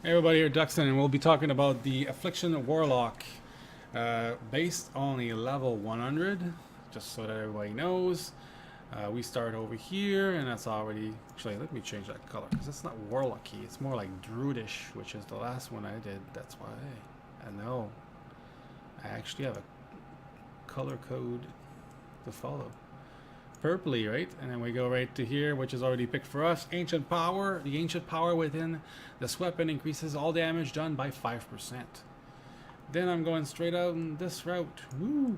Hey everybody, here DXUN, and we'll be talking about the Affliction Warlock based on a level 100, just so that everybody knows. We start over here, and that's already... Actually, let me change that color, because it's not Warlocky, it's more like Druidish, which is the last one I did. That's why I know I actually have a color code to follow. Purpley, right? And then we go right to here, which is already picked for us. Ancient Power. The Ancient Power within this weapon increases all damage done by 5%. Then I'm going straight out in this route. Woo!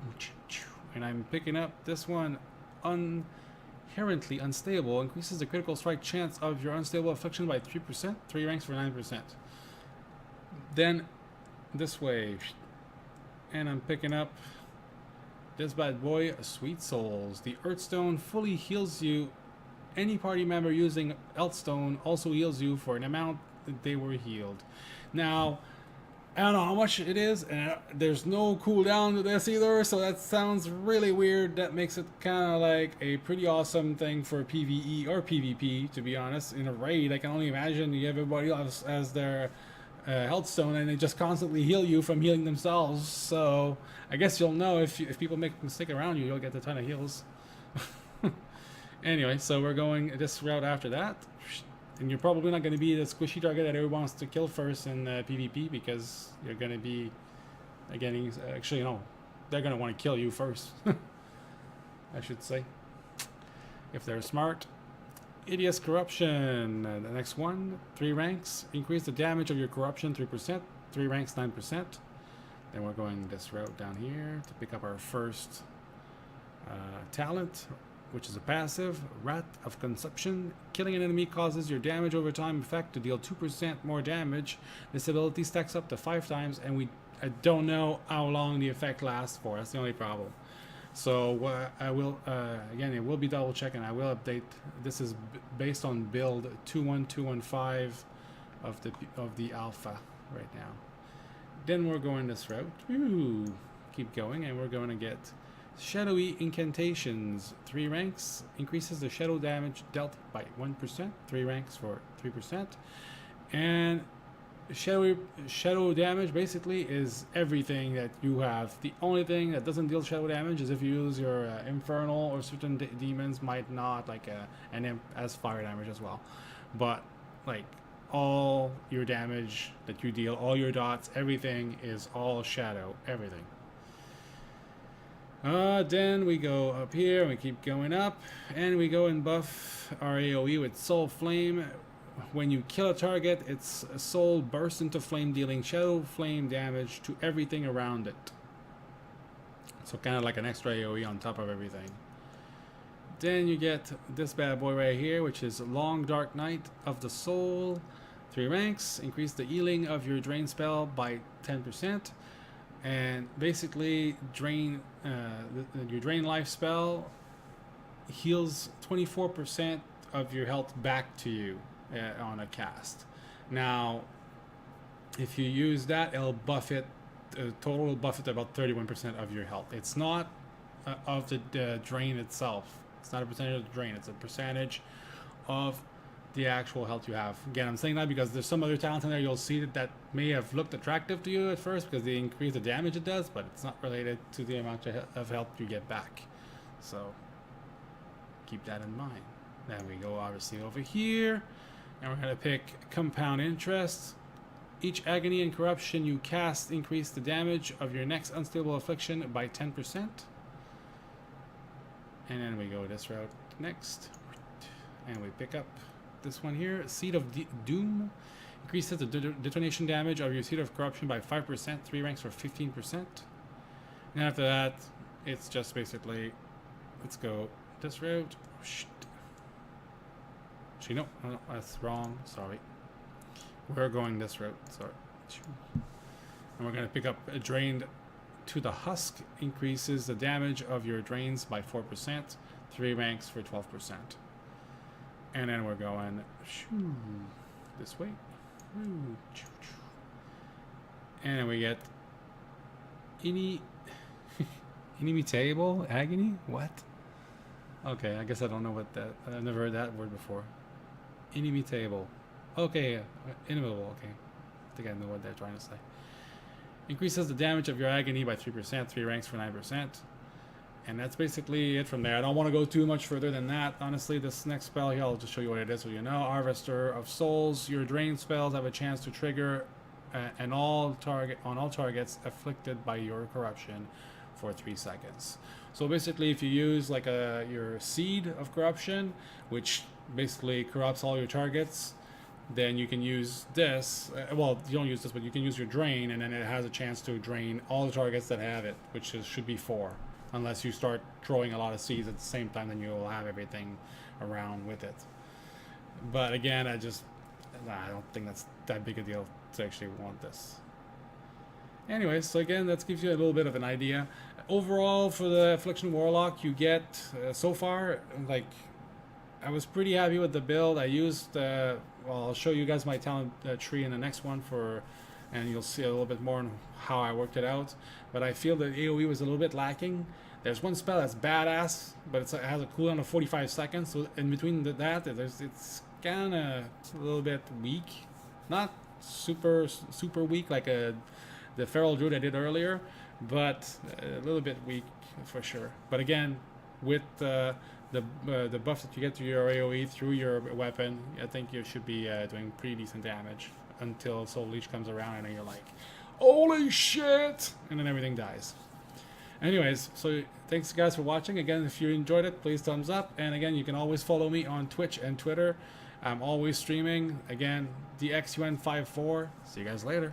And I'm picking up this one. Inherently Unstable. Increases the critical strike chance of your unstable affliction by 3%. 3 ranks for 9%. Then this way. And I'm picking up this bad boy, Sweet Souls. The Earthstone fully heals you. Any party member using Earthstone also heals you for an amount that they were healed. Now, I don't know how much it is, and there's no cooldown to this either, so that sounds really weird. That makes it kind of like a pretty awesome thing for PvE or PvP, to be honest. In a raid, I can only imagine everybody else as their health stone, and they just constantly heal you from healing themselves. So I guess you'll know if people make a mistake around you, you'll get a ton of heals. Anyway, so we're going this route after that, and you're probably not going to be the squishy target that everyone wants to kill first in PvP, because you're going to be getting... Actually, no, they're going to want to kill you first. I should say, if they're smart. Hideous Corruption, the next one, 3 ranks, increase the damage of your corruption 3%, 3 ranks 9%. Then we're going this route down here to pick up our first talent, which is a passive, Rat of Consumption. Killing an enemy causes your damage over time effect to deal 2% more damage. This ability stacks up to 5 times, and I don't know how long the effect lasts for. That's the only problem. So I will, again, it will be double checking. I will update. This is based on build 21215 of the alpha right now. Then we're going this route. Ooh, keep going, and we're going to get Shadowy Incantations. 3 ranks, increases the shadow damage dealt by 1%. 3 ranks for 3%. And shadow damage basically is everything that you have. The only thing that doesn't deal shadow damage is if you use your infernal, or certain demons might not, like an imp as fire damage as well. But like all your damage that you deal, all your dots, everything is all shadow, everything. Then we go up here and we keep going up, and we go and buff our AoE with Soul Flame. When you kill a target, its soul bursts into flame, dealing shadow flame damage to everything around it. So kind of like an extra AoE on top of everything. Then you get this bad boy right here, which is Long Dark Night of the Soul. 3 ranks, increase the healing of your drain spell by 10%. And basically, your drain life spell heals 24% of your health back to you on a cast. Now, if you use that, it'll buff it. Total will buff it to about 31% of your health. It's not of the drain itself. It's not a percentage of the drain. It's a percentage of the actual health you have. Again, I'm saying that because there's some other talents in there you'll see that may have looked attractive to you at first because they increase the damage it does, but it's not related to the amount of health you get back. So keep that in mind. Then we go obviously over here, and we're going to pick Compound Interest. Each Agony and Corruption you cast increase the damage of your next unstable affliction by 10%. And then we go this route next, and we pick up this one here, Seed of Doom. Increases the detonation damage of your Seed of Corruption by 5%, 3 ranks for 15%. And after that, it's just basically, let's go this route. Actually, no, that's wrong. Sorry. We're going this route. Sorry. And we're going to pick up a Drained to the Husk. Increases the damage of your drains by 4%, 3 ranks for 12%. And then we're going this way. And then we get inimitable agony. What? Okay, I guess I don't know what that. I've never heard that word before. Inimitable. Okay, inimitable. Okay. I think I know what they're trying to say. Increases the damage of your agony by 3%, 3 ranks for 9%. And that's basically it from there. I don't want to go too much further than that. Honestly, this next spell here, I'll just show you what it is so you know. Harvester of Souls. Your drain spells have a chance to trigger on all targets afflicted by your corruption for 3 seconds. So basically, if you use like your Seed of Corruption, which basically corrupts all your targets, then you can use this. Well, you don't use this, but you can use your Drain, and then it has a chance to drain all the targets that have it, which should be 4. Unless you start throwing a lot of seeds at the same time, then you'll have everything around with it. But again, I don't think that's that big a deal to actually want this. Anyways, so again, that gives you a little bit of an idea. Overall, for the Affliction Warlock, you get, so far, like, I was pretty happy with the build. I used, well, I'll show you guys my talent tree in the next one and you'll see a little bit more on how I worked it out. But I feel that AoE was a little bit lacking. There's one spell that's badass, but it has a cooldown of 45 seconds. So in between that, it's kind of a little bit weak. Not super weak like the Feral Druid I did earlier, but a little bit weak for sure. But again, with the buff that you get to your AoE through your weapon, I think you should be doing pretty decent damage until Soul Leech comes around and then you're like, holy shit! And then everything dies. Anyways, so thanks guys for watching. Again, if you enjoyed it, please thumbs up. And again, you can always follow me on Twitch and Twitter. I'm always streaming. Again, DXUN54. See you guys later.